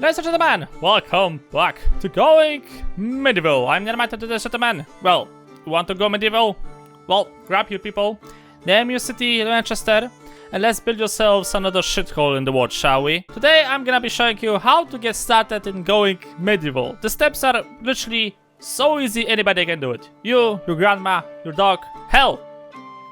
Ladies and gentlemen, welcome back to Going Medieval. I'm the Untitled Gentleman. Well, you want to go medieval? Well, grab your people, name your city Manchester, and let's build yourselves another shithole in the world, shall we? Today I'm gonna be showing you how to get started in going medieval. The steps are literally so easy, anybody can do it. You, your grandma, your dog, hell,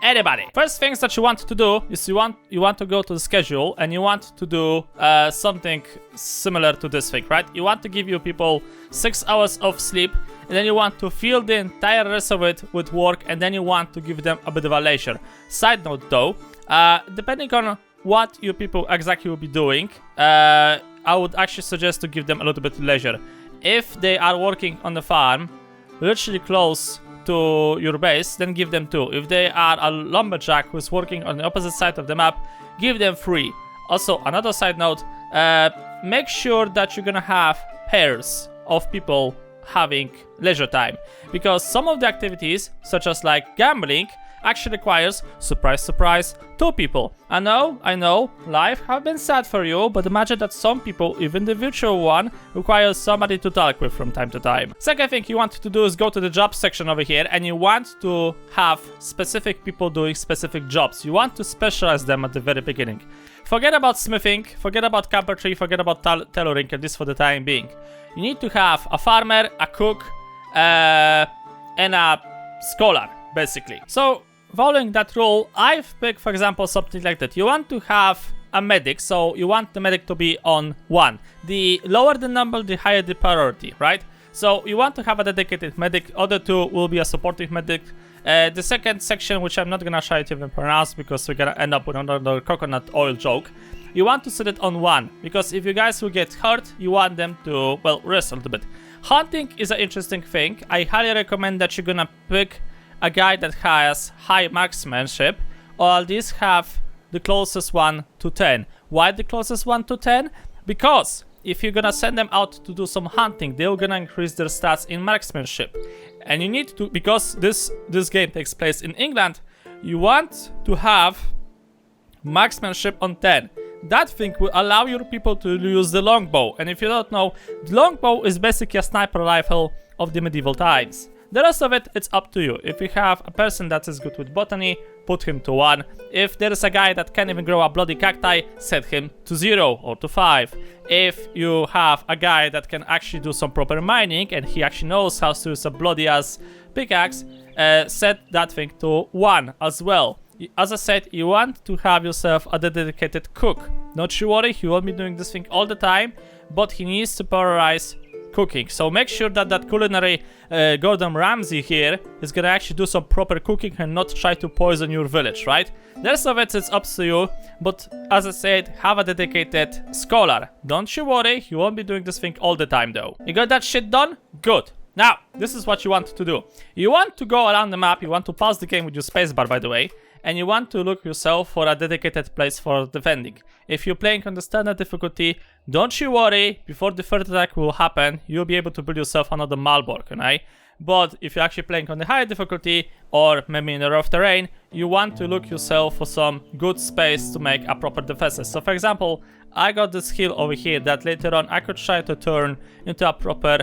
anybody. First things that you want to do is you want to go to the schedule and you want to do something similar to this thing, right? You want to give your people 6 hours of sleep, and then you want to fill the entire rest of it with work, and then you want to give them a bit of a leisure. Side note though, depending on what your people exactly will be doing, I would actually suggest to give them a little bit of leisure. If they are working on the farm, literally close to your base, then give them 2. If they are a lumberjack who's working on the opposite side of the map, give them 3. Also, another side note, make sure that you're gonna have pairs of people having leisure time, because some of the activities, such as like gambling, actually requires, surprise surprise, 2 people. I know, life have been sad for you, but imagine that some people, even the virtual one, requires somebody to talk with from time to time. Second thing you want to do is go to the job section over here, and you want to have specific people doing specific jobs. You want to specialize them at the very beginning. Forget about smithing, forget about carpentry, forget about tailoring, at least for the time being. You need to have a farmer, a cook, and a scholar, basically. So, following that rule, I've picked, for example, something like that. You want to have a medic, so you want the medic to be on 1. The lower the number, the higher the priority, right? So you want to have a dedicated medic. Other 2 will be a supportive medic. The second section, which I'm not gonna try to even pronounce because we're gonna end up with another coconut oil joke, you want to set it on 1, because if you guys will get hurt, you want them to, well, rest a little bit. Hunting is an interesting thing. I highly recommend that you're gonna pick a guy that has high marksmanship, or at least have the closest one to 10. Why the closest one to 10? Because if you're gonna send them out to do some hunting, they're gonna increase their stats in marksmanship. And you need to, because this game takes place in England, you want to have marksmanship on 10. That thing will allow your people to use the longbow. And if you don't know, the longbow is basically a sniper rifle of the medieval times. The rest of it, it's up to you. If you have a person that is good with botany, put him to 1. If there is a guy that can't even grow a bloody cacti, set him to 0 or to 5. If you have a guy that can actually do some proper mining and he actually knows how to use a bloody ass pickaxe, set that thing to 1 as well. As I said, you want to have yourself a dedicated cook. Not you worry, he won't be doing this thing all the time, but he needs to prioritize cooking. So make sure that that culinary Gordon Ramsay here is gonna actually do some proper cooking and not try to poison your village, right? The rest of it is up to you, but as I said, have a dedicated scholar. Don't you worry, you won't be doing this thing all the time though. You got that shit done? Good. Now, this is what you want to do. You want to go around the map, you want to pause the game with your spacebar, by the way, and you want to look yourself for a dedicated place for defending. If you're playing on the standard difficulty, don't you worry, before the third attack will happen, you'll be able to build yourself another Malbork, okay? But if you're actually playing on the higher difficulty, or maybe in the rough terrain, you want to look yourself for some good space to make a proper defenses. So for example, I got this hill over here that later on I could try to turn into a proper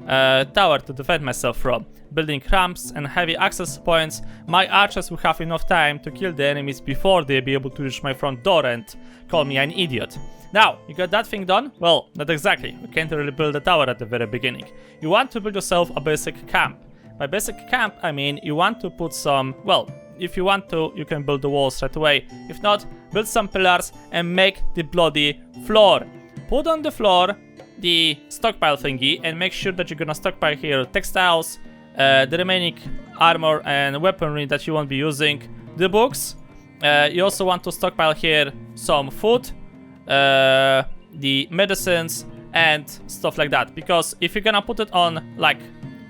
tower to defend myself from. Building ramps and heavy access points, my archers will have enough time to kill the enemies before they'll be able to reach my front door and call me an idiot. Now, you got that thing done? Well, not exactly. You can't really build a tower at the very beginning. You want to build yourself a basic camp. By basic camp, I mean you want to put some, well, if you want to, you can build the walls right away. If not, build some pillars and make the bloody floor. Put on the floor the stockpile thingy and make sure that you're gonna stockpile here textiles, the remaining armor and weaponry that you won't be using, the books. You also want to stockpile here some food, the medicines and stuff like that, because if you're gonna put it on like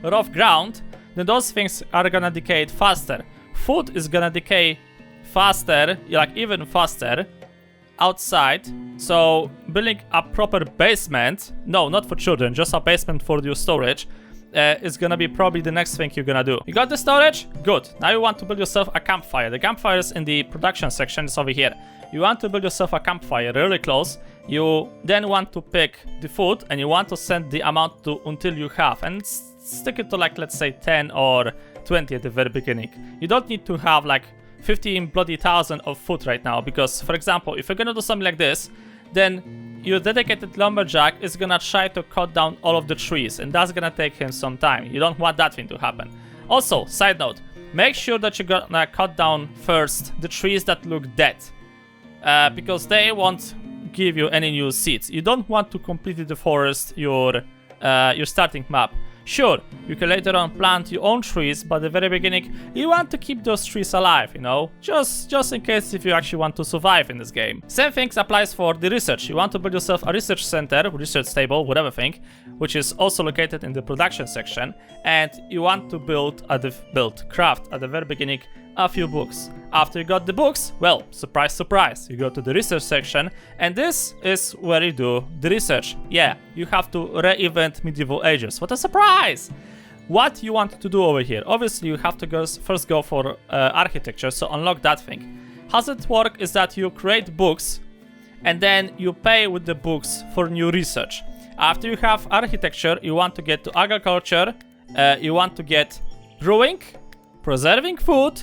rough ground, then those things are gonna decay faster. Food is gonna decay faster, like even faster, outside. So building a proper basement, no, not for children, just a basement for your storage, is gonna be probably the next thing you're gonna do. You got the storage? Good. Now you want to build yourself a campfire. The campfire is in the production section, it's over here. You want to build yourself a campfire really close, you then want to pick the food and you want to send the amount to until you have, and stick it to like, let's say 10 or 20 at the very beginning. You don't need to have like 15 bloody thousand of food right now, because for example, if you're gonna do something like this, then your dedicated lumberjack is gonna try to cut down all of the trees, and that's gonna take him some time. You don't want that thing to happen. Also, side note, make sure that you're gonna cut down first the trees that look dead, because they won't give you any new seeds. You don't want to completely deforest your starting map. Sure, you can later on plant your own trees, but at the very beginning, you want to keep those trees alive, you know? Just in case if you actually want to survive in this game. Same thing applies for the research. You want to build yourself a research center, research table, whatever thing, which is also located in the production section, and you want to craft at the very beginning a few books. After you got the books, well, surprise, surprise, you go to the research section, and this is where you do the research. Yeah, you have to re-event medieval ages. What a surprise! What you want to do over here? Obviously, you have to first go for architecture, so unlock that thing. How it works is that you create books, and then you pay with the books for new research. After you have architecture, you want to get to agriculture, you want to get brewing, preserving food,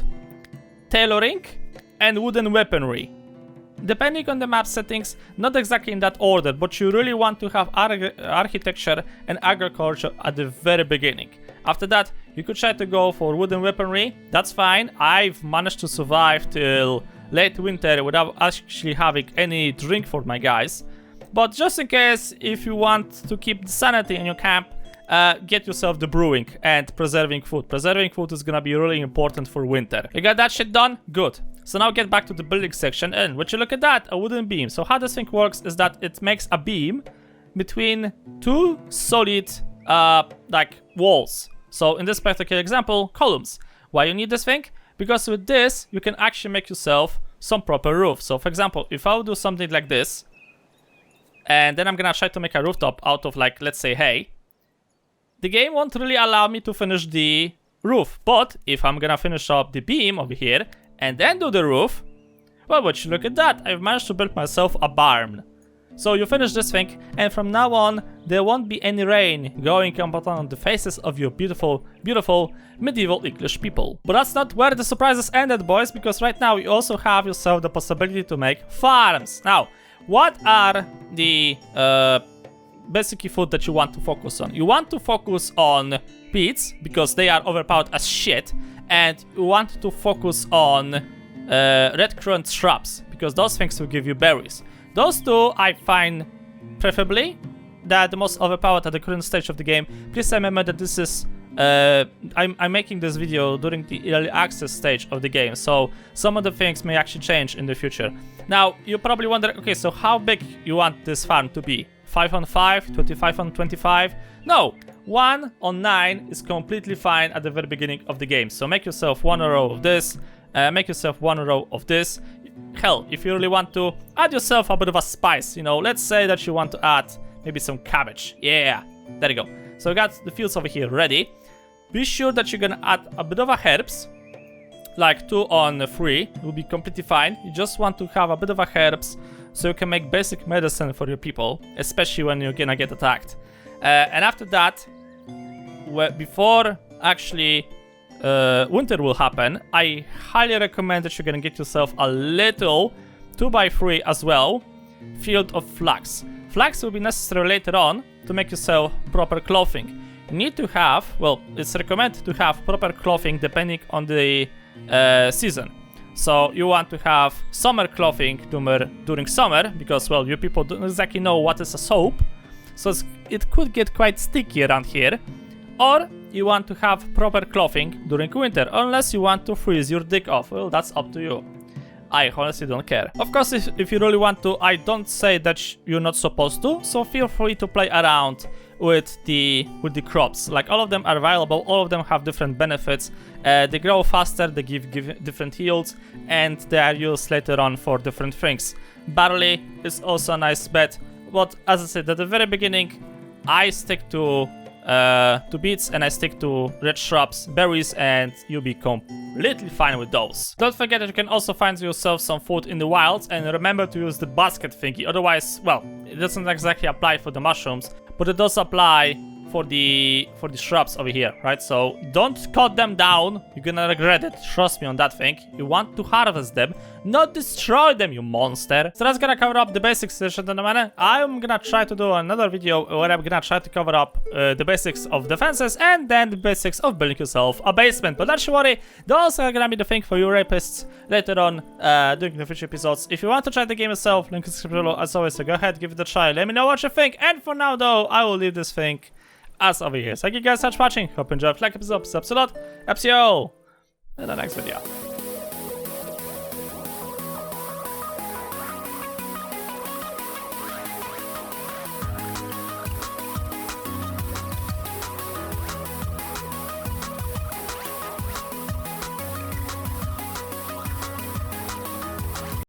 tailoring, and wooden weaponry. Depending on the map settings, not exactly in that order, but you really want to have architecture and agriculture at the very beginning. After that, you could try to go for wooden weaponry, that's fine. I've managed to survive till late winter without actually having any drink for my guys. But just in case, if you want to keep the sanity in your camp, get yourself the brewing and preserving food. Preserving food is gonna be really important for winter. You got that shit done? Good. So now get back to the building section, and would you look at that, a wooden beam. So how this thing works is that it makes a beam between two solid like walls. So in this particular example, columns. Why you need this thing? Because with this, you can actually make yourself some proper roof. So for example, if I would do something like this, and then I'm gonna try to make a rooftop out of like, let's say hay, the game won't really allow me to finish the roof. But if I'm gonna finish up the beam over here and then do the roof, well, would you look at that, I've managed to build myself a barn. So you finish this thing, and from now on, there won't be any rain going on the faces of your beautiful, beautiful medieval English people. But that's not where the surprises ended, boys, because right now you also have yourself the possibility to make farms. Now, what are the basically food that you want to focus on? You want to focus on beets, because they are overpowered as shit, and you want to focus on red currant shrubs, because those things will give you berries. Those two I find preferably that the most overpowered at the current stage of the game. Please remember that this is I'm making this video during the early access stage of the game, so some of the things may actually change in the future. Now you probably wonder, okay, so how big you want this farm to be? 5 on 5, 25 on 25? No, 1 on 9 is completely fine at the very beginning of the game. So make yourself one row of this, make yourself one row of this. Hell, if you really want to, add yourself a bit of a spice, you know, let's say that you want to add maybe some cabbage. Yeah, there you go. So we got the fields over here ready. Be sure that you're gonna add a bit of a herbs, like 2 on 3 will be completely fine. You just want to have a bit of a herbs so you can make basic medicine for your people, especially when you're gonna get attacked. And after that, before actually winter will happen, I highly recommend that you're gonna get yourself a little 2x3 as well field of flax. Flax will be necessary later on to make yourself proper clothing. You need to have, well, it's recommended to have proper clothing depending on the season. So you want to have summer clothing during summer, because, well, you people don't exactly know what is a soap, so it could get quite sticky around here. Or you want to have proper clothing during winter, unless you want to freeze your dick off. Well, that's up to you. I honestly don't care. Of course, if you really want to, I don't say that you're not supposed to, so feel free to play around with the crops. Like, all of them are available, all of them have different benefits. They grow faster, they give different yields, and they are used later on for different things. Barley is also a nice bet, but as I said at the very beginning, I stick to beets and I stick to red shrubs, berries, and you'll be completely fine with those. Don't forget that you can also find yourself some food in the wilds, and remember to use the basket thingy, otherwise, well, it doesn't exactly apply for the mushrooms, but it does apply for the shrubs over here, right? So don't cut them down, you're gonna regret it, trust me on that thing. You want to harvest them, not destroy them, you monster. So that's gonna cover up the basics, gentlemen. I'm gonna try to do another video where I'm gonna try to cover up the basics of defenses and then the basics of building yourself a basement. But don't you worry, those are gonna be the thing for you rapists later on during the future episodes. If you want to try the game yourself, link in the description below as always, so go ahead, give it a try, let me know what you think. And for now though, I will leave this thing as over here. Thank you guys so much for watching. Hope you enjoyed. Like episode, subs a lot. See you in the next video.